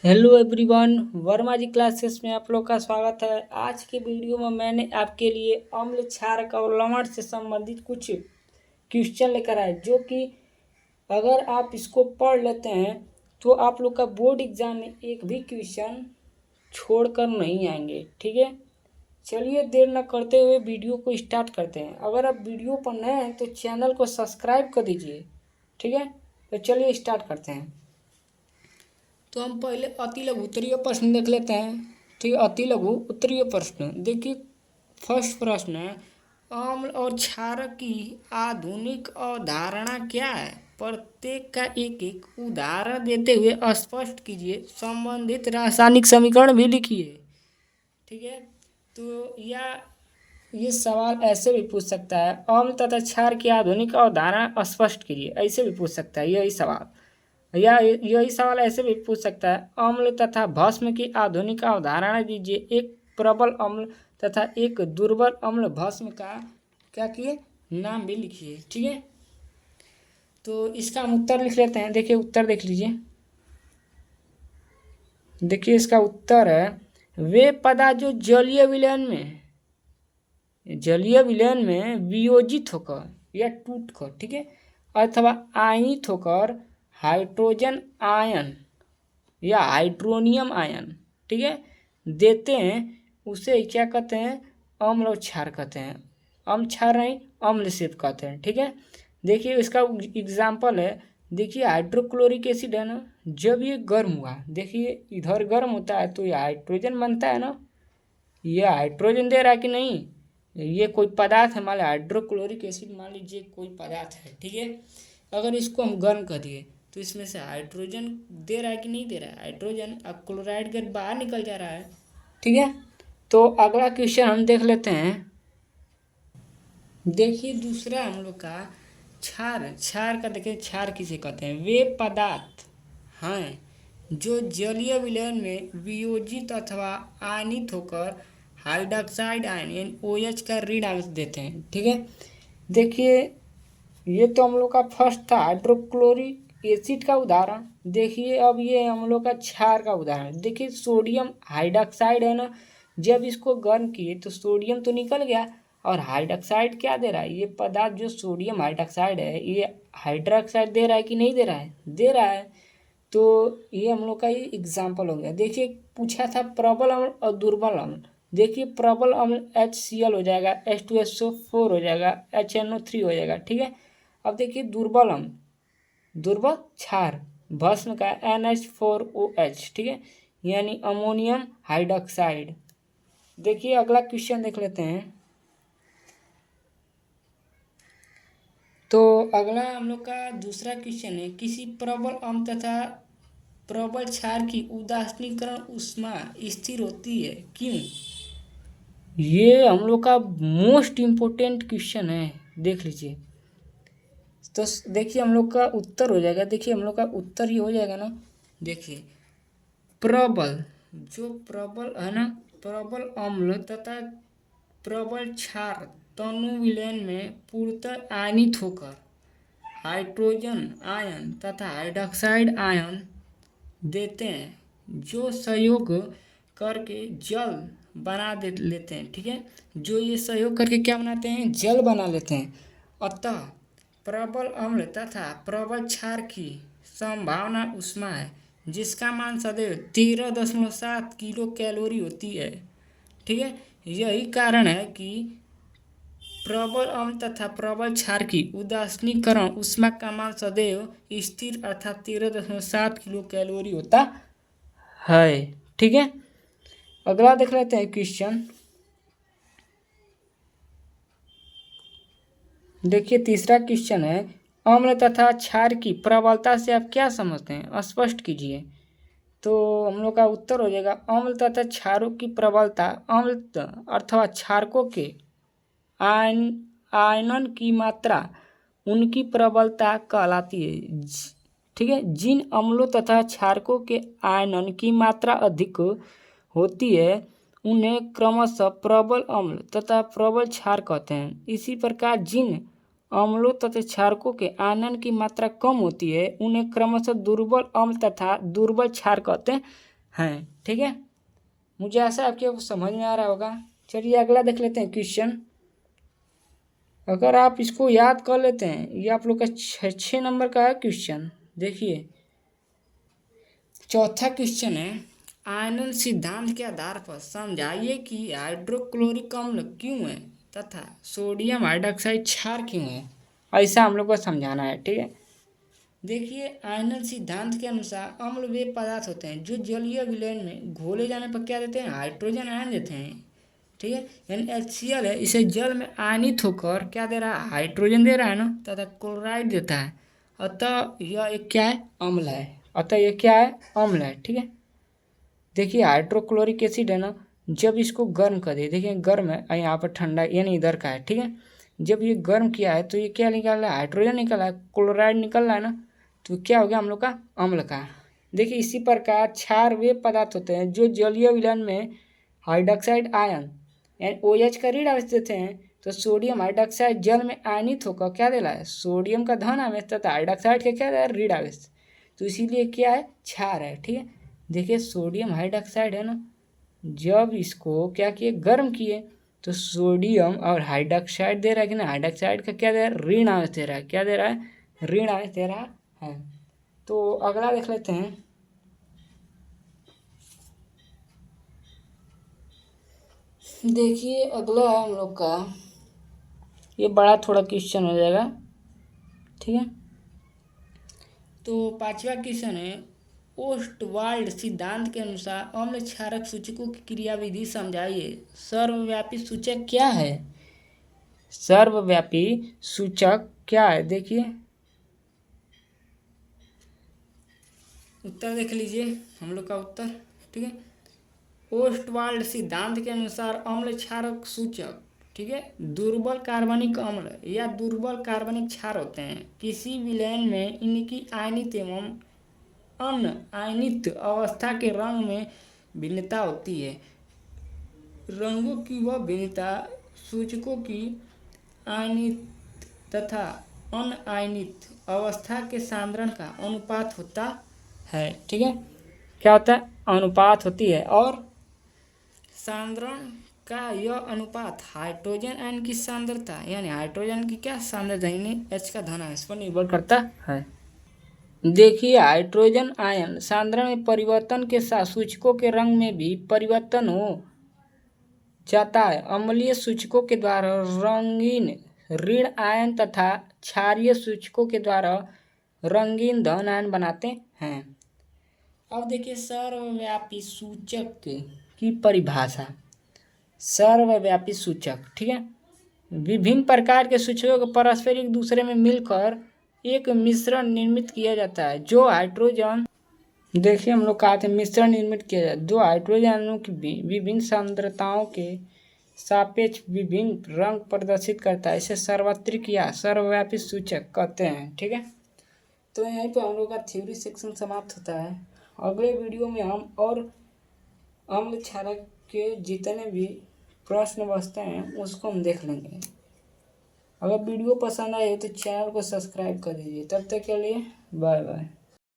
Hello everyone, Verma जी classes में आप लोग का स्वागत है। आज के वीडियो में मैंने आपके लिए अम्ल क्षारक और लवण से संबंधित कुछ क्वेश्चन लेकर आए, जो कि अगर आप इसको पढ़ लेते हैं तो आप लोग का बोर्ड एग्जाम में एक भी क्वेश्चन छोड़कर नहीं आएंगे। ठीक है, चलिए देर न करते हुए वीडियो को स्टार्ट करते हैं। अगर आप वीडियो पर नए हैं तो चैनल को सब्सक्राइब कर दीजिए। ठीक है, तो चलिए स्टार्ट करते हैं। तो हम पहले अति लघु उत्तरीय प्रश्न देख लेते हैं। ठीक है, अति लघु उत्तरीय प्रश्न देखिए। फर्स्ट प्रश्न है, अम्ल और क्षारक की आधुनिक अवधारणा क्या है? प्रत्येक का एक एक उदाहरण देते हुए स्पष्ट कीजिए। संबंधित रासायनिक समीकरण भी लिखिए। ठीक है, तो या ये सवाल ऐसे भी पूछ सकता है, अम्ल तथा क्षार की आधुनिक अवधारणा स्पष्ट कीजिए, ऐसे भी पूछ सकता है यही सवाल। या यही सवाल ऐसे भी पूछ सकता है, अम्ल तथा भस्म की आधुनिक अवधारणा दीजिए। एक प्रबल अम्ल तथा एक दुर्बल अम्ल भस्म का क्या किए, नाम भी लिखिए। ठीक है, तो इसका हम उत्तर लिख लेते हैं। देखिए उत्तर देख लीजिए। देखिए इसका उत्तर है, वे पदार्थ जो जलीय विलयन में वियोजित होकर या टूटकर, ठीक है, अथवा आयनित होकर हाइड्रोजन आयन या हाइड्रोनियम आयन, ठीक है, देते हैं, उसे क्या कहते हैं? अम्ल और क्षार कहते हैं। अम्ल क्षार नहीं, अम्ल सिर्फ कहते हैं। ठीक है, देखिए इसका एग्जाम्पल है। देखिए हाइड्रोक्लोरिक एसिड है ना, जब ये गर्म हुआ, देखिए इधर गर्म होता है तो ये हाइड्रोजन बनता है ना, ये हाइड्रोजन दे रहा है कि नहीं? ये कोई पदार्थ है, मान लीजिए हाइड्रोक्लोरिक एसिड, मान लीजिए कोई पदार्थ है। ठीक है, अगर इसको हम गर्म कर दिए तो इसमें से हाइड्रोजन दे रहा है कि नहीं दे रहा है? हाइड्रोजन अब क्लोराइड गैस बाहर निकल जा रहा है। ठीक है, तो अगला क्वेश्चन हम देख लेते हैं। देखिए दूसरा हम लोग का क्षार का देखिए, क्षार किसे कहते हैं? वे पदार्थ हैं जो जलीय विलयन में वियोजित अथवा आयनित होकर हाइड्रोक्साइड आयन OH का ऋण आवेश देते हैं। ठीक है, देखिए ये तो हम लोग का फर्स्ट था हाइड्रोक्लोरिक एसिड का उदाहरण। देखिए अब ये हम लोग का क्षार का उदाहरण। देखिए सोडियम हाइड्रोक्साइड है ना, जब इसको गर्म किए तो सोडियम तो निकल गया, और हाइड्रोक्साइड क्या दे रहा है? ये पदार्थ जो सोडियम हाइड्रोक्साइड है, ये हाइड्रोक्साइड दे रहा है कि नहीं दे रहा है? दे रहा है। तो ये हम लोग का ये एग्जाम्पल हो गया। देखिए पूछा था प्रबल अम्ल और दुर्बल अम्ल। देखिए प्रबल अम्ल HCl हो जाएगा, H2SO4 हो जाएगा, HNO3 हो जाएगा। ठीक है, अब देखिए दुर्बल अम्ल, दुर्बल क्षार भस्म का NH4OH, ठीक है, यानी अमोनियम हाइड्रोक्साइड। देखिए अगला क्वेश्चन देख लेते हैं। तो अगला हम लोग का दूसरा क्वेश्चन है, किसी प्रबल अम्ल तथा प्रबल क्षार की उदासीनीकरण ऊष्मा स्थिर होती है, क्यों? ये हम लोग का मोस्ट इम्पोर्टेंट क्वेश्चन है, देख लीजिए। तो देखिए हम लोग का उत्तर हो जाएगा। देखिए हम लोग का उत्तर ही हो जाएगा ना। देखिए प्रबल, जो प्रबल है ना, प्रबल अम्ल तथा प्रबल क्षार तनु विलयन में पूर्णतः आयनित होकर हाइड्रोजन आयन तथा हाइड्रोक्साइड आयन देते हैं, जो सहयोग करके जल बना दे लेते हैं। ठीक है, जो ये सहयोग करके क्या बनाते हैं? जल बना लेते हैं। अतः प्रबल अम्ल तथा प्रबल क्षार की संभावना ऊष्मा है, जिसका मान सदैव 13.7 किलो कैलोरी होती है। ठीक है, यही कारण है कि प्रबल अम्ल तथा प्रबल क्षार की उदासीनीकरण ऊष्मा का मान सदैव स्थिर अर्थात 13.7 किलो कैलोरी होता है। ठीक है, अगला देख लेते हैं क्वेश्चन। देखिए तीसरा क्वेश्चन है, अम्ल तथा क्षार की प्रबलता से आप क्या समझते हैं? स्पष्ट कीजिए। तो हम लोग का उत्तर हो जाएगा, अम्ल तथा क्षारों की प्रबलता अम्ल अथवा क्षारकों के आयनन की मात्रा उनकी प्रबलता कहलाती है। ठीक है, जिन अम्लों तथा क्षारकों के आयनन की मात्रा अधिक होती है उन्हें क्रमशः प्रबल अम्ल तथा प्रबल क्षार कहते हैं। इसी प्रकार जिन अम्लों तथा क्षारकों के आयनन की मात्रा कम होती है उन्हें क्रमशः दुर्बल अम्ल तथा दुर्बल क्षार कहते हैं। ठीक है, मुझे आशा आपके समझ में आ रहा होगा। चलिए अगला देख लेते हैं क्वेश्चन। अगर आप इसको याद कर लेते हैं, ये आप लोग का 6 नंबर का है क्वेश्चन। देखिए चौथा क्वेश्चन है, आयनन सिद्धांत के आधार पर समझाइए कि हाइड्रोक्लोरिक अम्ल क्यों है तथा सोडियम हाइड्रोक्साइड क्षार क्यों है। ऐसा हम लोग को समझाना है। ठीक है, देखिए आयनन सिद्धांत के अनुसार अम्ल वे पदार्थ होते हैं जो जलीय विलयन में घोले जाने पर क्या देते हैं, हाइड्रोजन आयन देते हैं। ठीक है, यानी HCl है, इसे जल में आयनित होकर क्या दे रहा है, हाइड्रोजन दे रहा है ना, तथा क्लोराइड देता है। अतः यह एक क्या है, अम्ल है। अतः यह क्या है, अम्ल है। ठीक है, देखिए हाइड्रोक्लोरिक एसिड है ना, जब इसको गर्म कर दिए, देखिए गर्म है, यहाँ पर ठंडा यानी इधर का है। ठीक है, जब ये गर्म किया है तो ये क्या निकल रहा है, हाइड्रोजन निकल रहा है, क्लोराइड निकल रहा है ना, तो क्या हो गया हम लोग का अम्ल का। देखिए इसी प्रकार क्षार वे पदार्थ होते हैं जो जलीय विलयन में हाइड्रोक्साइड आयन यानी OH का ऋण आवेश देते हैं। तो सोडियम हाइड्रोक्साइड जल में आयनित होकर क्या दे रहा है, सोडियम का धन आवेश तथा हाइड्रोक्साइड का क्या दे रहा है, ऋण आवेश। तो इसीलिए क्या है, क्षार है। ठीक है, देखिए सोडियम हाइड्रोक्साइड है ना, जब इसको क्या किए, गर्म किए, तो सोडियम और हाइड्रोक्साइड दे रहा है कि ना, हाइड्रोक्साइड का क्या दे रहा है, ऋण आवेश दे रहा है। क्या दे रहा है, ऋण आवेश दे रहा है। तो अगला देख लेते हैं। देखिए अगला है हम लोग का, ये बड़ा थोड़ा क्वेश्चन हो जाएगा। ठीक है, तो 5वां क्वेश्चन है, ओस्टवाल्ड सिद्धांत के अनुसार अम्ल क्षारक सूचकों की क्रियाविधि समझाइए। सर्वव्यापी सूचक क्या है, सर्वव्यापी सूचक क्या है। देखिए उत्तर देख लीजिए हम लोग का उत्तर। ठीक है, ओस्टवाल्ड सिद्धांत के अनुसार अम्ल क्षारक सूचक, ठीक है, दुर्बल कार्बनिक अम्ल या दुर्बल कार्बनिक क्षार होते हैं। किसी विलयन में इनकी आयनित एवं अनआयनित अवस्था के रंग में भिन्नता होती है। रंगों की वह भिन्नता सूचकों की आयनित तथा अनआयनित अवस्था के सांद्रण का अनुपात होता है। ठीक है, क्या होता है, अनुपात होती है। और सांद्रण का यह अनुपात हाइड्रोजन आयन की सांद्रता यानी हाइड्रोजन की क्या सांद्रता यानी H का धन आवेश पर निर्भर करता है। देखिए हाइड्रोजन आयन सांद्रण में परिवर्तन के साथ सूचकों के रंग में भी परिवर्तन हो जाता है। अम्लीय सूचकों के द्वारा रंगीन ऋण आयन तथा क्षारीय सूचकों के द्वारा रंगीन धन आयन बनाते हैं। अब देखिए सर्वव्यापी सूचक की परिभाषा। सर्वव्यापी सूचक, ठीक है, विभिन्न प्रकार के सूचकों को परस्पर एक दूसरे में मिलकर एक मिश्रण निर्मित किया जाता है जो हाइड्रोजन, देखिए हम लोग कहा थे मिश्रण निर्मित किया जाता है जो हाइड्रोजन अणु की विभिन्न सांद्रताओं के सापेक्ष विभिन्न रंग प्रदर्शित करता है। इसे सार्वत्रिक या सर्वव्यापी सूचक कहते हैं। ठीक है, तो यहीं पे हम लोग का थ्योरी सेक्शन समाप्त होता है। अगले वीडियो में हम और अम्ल क्षारक के जितने भी प्रश्न बचते हैं उसको हम देख लेंगे। अगर वीडियो पसंद आए तो चैनल को सब्सक्राइब कर दीजिए। तब तक के लिए बाय बाय।